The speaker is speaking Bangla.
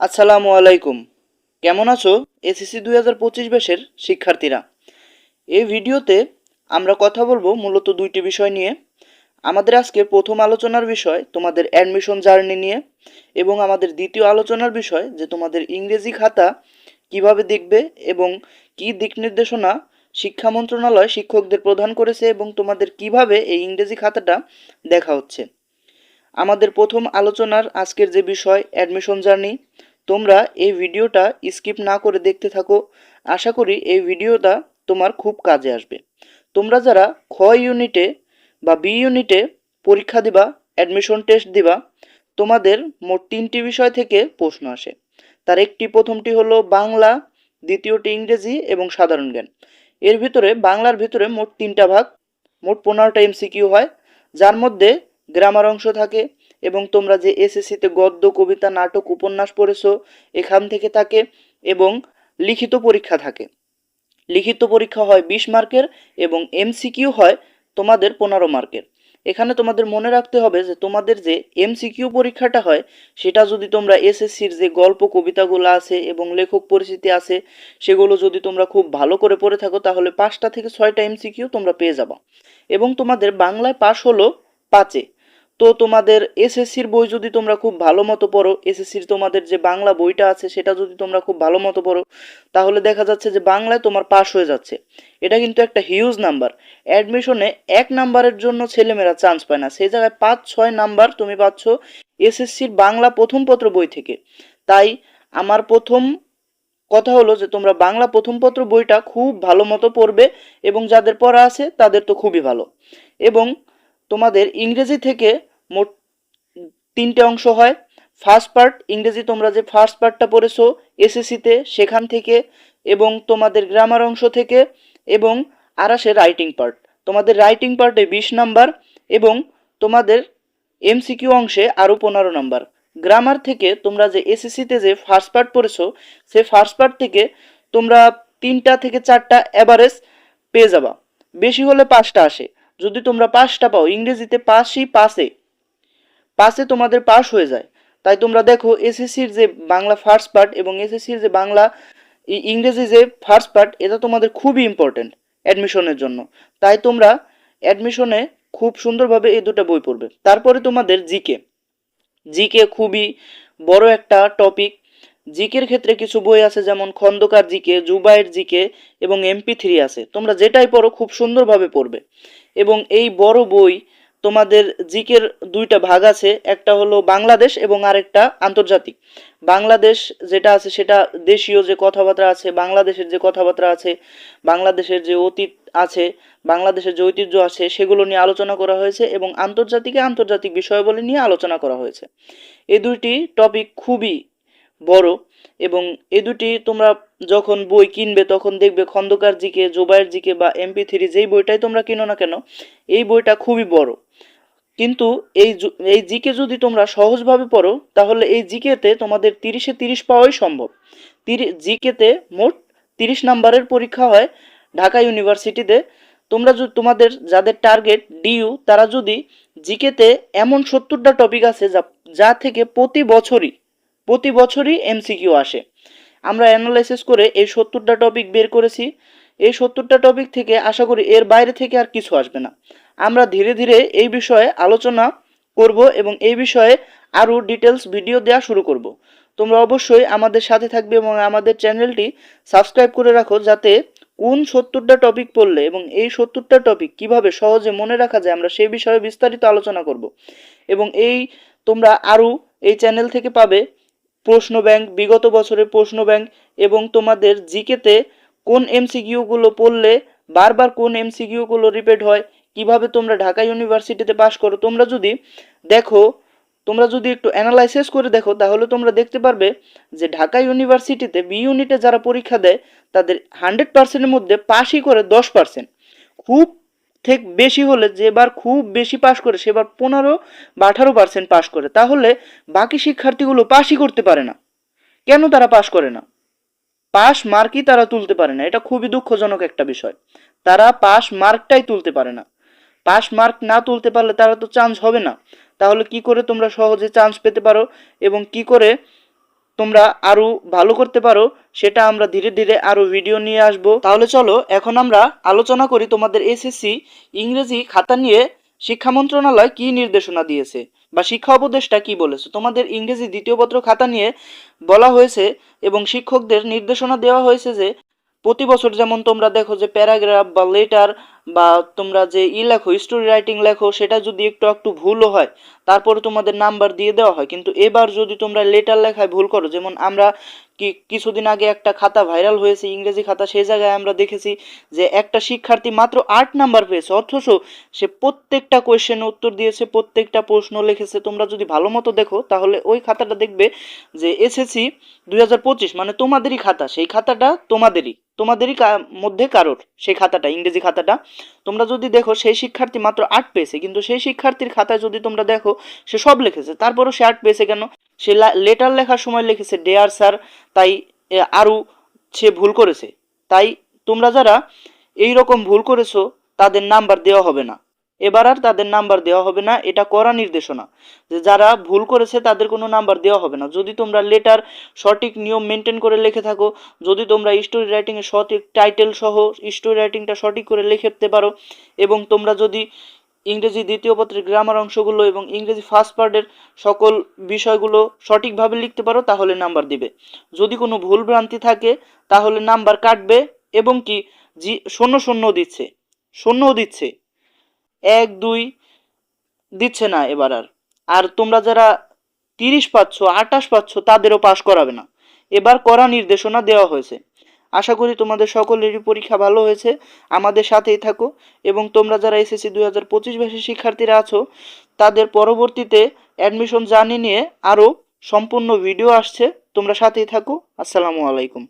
আসসালামু আলাইকুম। কেমন আছো এসএসসি 2025 ব্যাচের শিক্ষার্থীরা? এই ভিডিওতে আমরা কথা বলবো মূলত দুইটি বিষয় নিয়ে। আমাদের আজকে প্রথম আলোচনার বিষয় তোমাদের অ্যাডমিশন জার্নি নিয়ে, এবং আমাদের দ্বিতীয় আলোচনার বিষয় যে তোমাদের ইংরেজি খাতা কিভাবে দেখবে এবং কি দিক নির্দেশনা শিক্ষা মন্ত্রণালয় শিক্ষকদের প্রদান করেছে এবং তোমাদের কিভাবে এই ইংরেজি খাতাটা দেখা হচ্ছে। আমাদের প্রথম আলোচনার আজকের যে বিষয় অ্যাডমিশন জার্নি, তোমরা এই ভিডিওটা স্কিপ না করে দেখতে থাকো। আশা করি এই ভিডিওটা তোমার খুব কাজে আসবে। তোমরা যারা খ ইউনিটে বা বি ইউনিটে পরীক্ষা দিবা, অ্যাডমিশন টেস্ট দিবা, তোমাদের মোট 3টি বিষয় থেকে প্রশ্ন আসে। তার প্রথমটি হলো বাংলা, দ্বিতীয়টি ইংরেজি এবং সাধারণ জ্ঞান। এর ভিতরে বাংলার ভিতরে মোট 3টা ভাগ, মোট 15টা এমসিকিউ হয়, যার মধ্যে গ্রামার অংশ থাকে এবং তোমরা যে এসএসসিতে গদ্য, কবিতা, নাটক, উপন্যাস পড়েছো এখান থেকে থাকে, এবং লিখিত পরীক্ষা থাকে। লিখিত পরীক্ষা হয় 20 মার্কের এবং এমসিকিউ হয় তোমাদের 15 মার্কের। এখানে তোমাদের মনে রাখতে হবে যে তোমাদের যে এমসিকিউ পরীক্ষাটা হয় সেটা যদি তোমরা এসএসসির যে গল্প কবিতাগুলো আছে এবং লেখক পরিচিতি আছে সেগুলো যদি তোমরা খুব ভালো করে পড়ে থাকো তাহলে 5টা থেকে 6টা এমসিকিউ তোমরা পেয়ে যাবে। এবং তোমাদের বাংলায় পাস হলো 5-এ। তো তোমাদের এসএসসির বই যদি তোমরা খুব ভালো মতো পড়ো, এসএসসির তোমাদের যে বাংলা বইটা আছে সেটা যদি তোমরা খুব ভালো মতো পড়ো, তাহলে দেখা যাচ্ছে যে বাংলায় তোমার পাস হয়ে যাচ্ছে। এটা কিন্তু একটা হিউজ নাম্বার। অ্যাডমিশনে 1 নাম্বারের জন্য ছেলেমেয়েরা চান্স পায় না, সেই জায়গায় 5-6 নাম্বার তুমি পাচ্ছ এসএসসির বাংলা প্রথম পত্র বই থেকে। তাই আমার প্রথম কথা হলো যে তোমরা বাংলা প্রথম পত্র বইটা খুব ভালো মতো পড়বে, এবং যাদের পড়া আছে তাদের তো খুবই ভালো। এবং তোমাদের ইংরেজি থেকে মোট 3টে অংশ হয়। ফার্স্ট পার্ট ইংরেজি, তোমরা যে ফার্স্ট পার্টটা পড়েছো এসএসসিতে সেখান থেকে, এবং তোমাদের গ্রামার অংশ থেকে, এবং আর আসে রাইটিং পার্ট। তোমাদের রাইটিং পার্টে 20 নাম্বার এবং তোমাদের এমসিকিউ অংশে আরও 15 নাম্বার। গ্রামার থেকে তোমরা যে এসএসসিতে যে ফার্স্ট পার্ট পড়েছো সেই ফার্স্ট পার্ট থেকে তোমরা 3টা থেকে 4টা অ্যাভারেজ পেয়ে যাবা, বেশি হলে 5টা আসে। যদি তোমরা 5টা পাও, ইংরেজিতে পাসই পাসে, পাসে তোমাদের পাস হয়ে যায়। তাই তোমরা দেখো এসএসসির যে বাংলা ফার্স্ট পার্ট এবং এসএসসির যে বাংলা ইংরেজি যে ফার্স্ট পার্ট, এটা তোমাদের খুবই ইম্পর্টেন্ট অ্যাডমিশনের জন্য। তাই তোমরা অ্যাডমিশনে খুব সুন্দরভাবে এই দুটো বই পড়বে। তারপরে তোমাদের জিকে, জিকে খুবই বড় একটা টপিক। জিকের ক্ষেত্রে কিছু বই আছে যেমন খন্দকার জিকে, জুবাইর জিকে এবং MP3 আছে। তোমরা যেটাই পড়ো খুব সুন্দরভাবে পড়বে। এবং এই বড় বই তোমাদের জিকের 2টা ভাগ আছে, একটা হলো বাংলাদেশ এবং আরেকটা আন্তর্জাতিক। বাংলাদেশ যেটা আছে সেটা দেশীয় যে কথাবার্তা আছে, বাংলাদেশের যে কথাবার্তা আছে, বাংলাদেশের যে অতীত আছে, বাংলাদেশের যে ঐতিহ্য আছে সেগুলো নিয়ে আলোচনা করা হয়েছে, এবং আন্তর্জাতিকে আন্তর্জাতিক বিষয়াবলী নিয়ে আলোচনা করা হয়েছে। এই দুইটি টপিক খুবই বড়, এবং এই দুটি তোমরা যখন বই কিনবে তখন দেখবে খন্দকার জিকে, জোবায়ের জিকে বা MP3 যেই বইটাই তোমরা কিনো না কেন এই বইটা খুবই বড়। কিন্তু এই জিকে যদি তোমরা সহজভাবে পড়ো তাহলে এই জিকেতে তোমাদের 30-এ 30 পাওয়াই সম্ভব। জিকেতে মোট 30 নাম্বারের পরীক্ষা হয় ঢাকা ইউনিভার্সিটিতে। তোমরা যদি তোমাদের যাদের টার্গেট ডিইউ তারা যদি জিকেতে এমন 70টা টপিক আছে যা থেকে প্রতি বছরই এমসিকিউ আসে। আমরা অ্যানালাইসিস করে এই 70টা টপিক বের করেছি। এই 70টা টপিক থেকে আশা করি এর বাইরে থেকে আর কিছু আসবে না। আমরা ধীরে ধীরে এই বিষয়ে আলোচনা করব এবং এই বিষয়ে আরও ডিটেলস ভিডিও দেওয়া শুরু করব। তোমরা অবশ্যই আমাদের সাথে থাকবে এবং আমাদের চ্যানেলটি সাবস্ক্রাইব করে রাখো, যাতে কোন 70টা টপিক পড়লে এবং এই 70টা টপিক কিভাবে সহজে মনে রাখা যায় আমরা সেই বিষয়ে বিস্তারিত আলোচনা করব। এবং তোমরা আরও এই চ্যানেল থেকে পাবে প্রশ্ন ব্যাংক, বিগত বছরের প্রশ্ন ব্যাংক, এবং তোমাদের জিকেতে কোন এমসিকিউগুলো পড়লে বারবার কোন এমসিকিউগুলো রিপিট হয়, কিভাবে তোমরা ঢাকা ইউনিভার্সিটিতে পাস করো। তোমরা যদি একটু অ্যানালাইসিস করে দেখো তাহলে তোমরা দেখতে পারবে যে ঢাকা ইউনিভার্সিটিতে বি ইউনিটে যারা পরীক্ষা দেয় তাদের 100%-এর মধ্যে পাসই করে 10%। খুব থেকে বেশি হলে যেবার খুব বেশি পাস করে সেবার 15 বা 18% পাস করে। তাহলে বাকি শিক্ষার্থীগুলো পাসই করতে পারে না। কেন তারা পাস করে না? পাস মার্কই তারা তুলতে পারে না। এটা খুবই দুঃখজনক একটা বিষয়। তারা পাস মার্কটাই তুলতে পারে না। পাস মার্ক না তুলতে পারলে তারা তো চান্স হবে না। তাহলে কি করে তোমরা সহজে চান্স পেতে পারো এবং কি করে তোমরা আরো ভালো করতে পারো সেটা আমরা ধীরে ধীরে আরো ভিডিও নিয়ে আসব। তাহলে চলো এখন আমরা আলোচনা করি তোমাদের এসএসসি ইংরেজি খাতা নিয়ে শিক্ষা মন্ত্রণালয় কি নির্দেশনা দিয়েছে বা শিক্ষা উপদেষ্টা কি বলেছে। তোমাদের ইংরেজি দ্বিতীয় পত্র খাতা নিয়ে বলা হয়েছে এবং শিক্ষকদের নির্দেশনা দেওয়া হয়েছে যে প্রতি বছর যেমন তোমরা দেখো যে প্যারাগ্রাফ বা লেটার বা তোমরা যে লেখো স্টোরি রাইটিং লেখো, সেটা যদি একটু ভুলও হয় তারপরে তোমাদের নাম্বার দিয়ে দেওয়া হয়। কিন্তু এবার যদি তোমরা লেটার লেখায় ভুল করো, যেমন আমরা কিছুদিন আগে একটা খাতা ভাইরাল হয়েছে ইংরেজি খাতা, সেই জায়গায় আমরা দেখেছি যে একটা শিক্ষার্থী মাত্র 8 নাম্বার পেয়েছে, অথচ সে প্রত্যেকটা কোয়েশ্চেন উত্তর দিয়েছে, প্রত্যেকটা প্রশ্ন লিখেছে। তোমরা যদি ভালো মতো দেখো তাহলে ওই খাতাটা দেখবে যে এসএসসি 2025 মানে তোমাদেরই খাতা, সেই খাতাটা তোমাদেরই মধ্যে কারোর সেই খাতাটা ইংরেজি খাতাটা তোমরা যদি দেখো সেই শিক্ষার্থী মাত্র 8 পেয়েছে, কিন্তু সেই শিক্ষার্থীর খাতায় যদি তোমরা দেখো সে সব লিখেছে, তারপরও সে 8 পেয়েছে কেন? সে লেটার লেখার সময় লিখেছে ডেয়ার স্যার, তাই আরও সে ভুল করেছে। তাই তোমরা যারা এই রকম ভুল করেছো তাদের নাম্বার দেওয়া হবে না, এবার আর তাদের নাম্বার দেওয়া হবে না, এটা কড়া নির্দেশনা যে যারা ভুল করেছে তাদের কোনো নাম্বার দেওয়া হবে না। যদি তোমরা লেটার সঠিক নিয়ম মেনটেন করে লিখে থাকো, যদি তোমরা স্টোরি রাইটিংয়ে সঠিক টাইটেল সহ স্টোরি রাইটিংটা সঠিক করে লিখতে পারো, এবং তোমরা যদি ইংরেজি দ্বিতীয় পত্রের গ্রামার অংশগুলো এবং ইংরেজি ফার্স্ট পার্টের সকল বিষয়গুলো সঠিকভাবে লিখতে পারো, তাহলে নাম্বার দিবে। যদি কোনো ভুল ভ্রান্তি থাকে তাহলে নাম্বার কাটবে, এবং কি শূন্যও দিচ্ছে 1 2 দিচ্ছে না এবার আর। আর তোমরা যারা 30 পাচ্ছ 28 পাচ্ছ তাদেরও পাশ করাবে না, এবার কড়া নির্দেশনা দেওয়া হয়েছে। আশা করি তোমাদের সকলেরই পরীক্ষা ভালো হয়েছে, আমাদের সাথেই থাকো। এবং তোমরা যারা এসএসসি 2025 ব্যাচের শিক্ষার্থীরা আছো তাদের পরবর্তীতে অ্যাডমিশন জার্নি নিয়ে আরও সম্পূর্ণ ভিডিও আসছে, তোমরা সাথেই থাকো। আসসালামু আলাইকুম।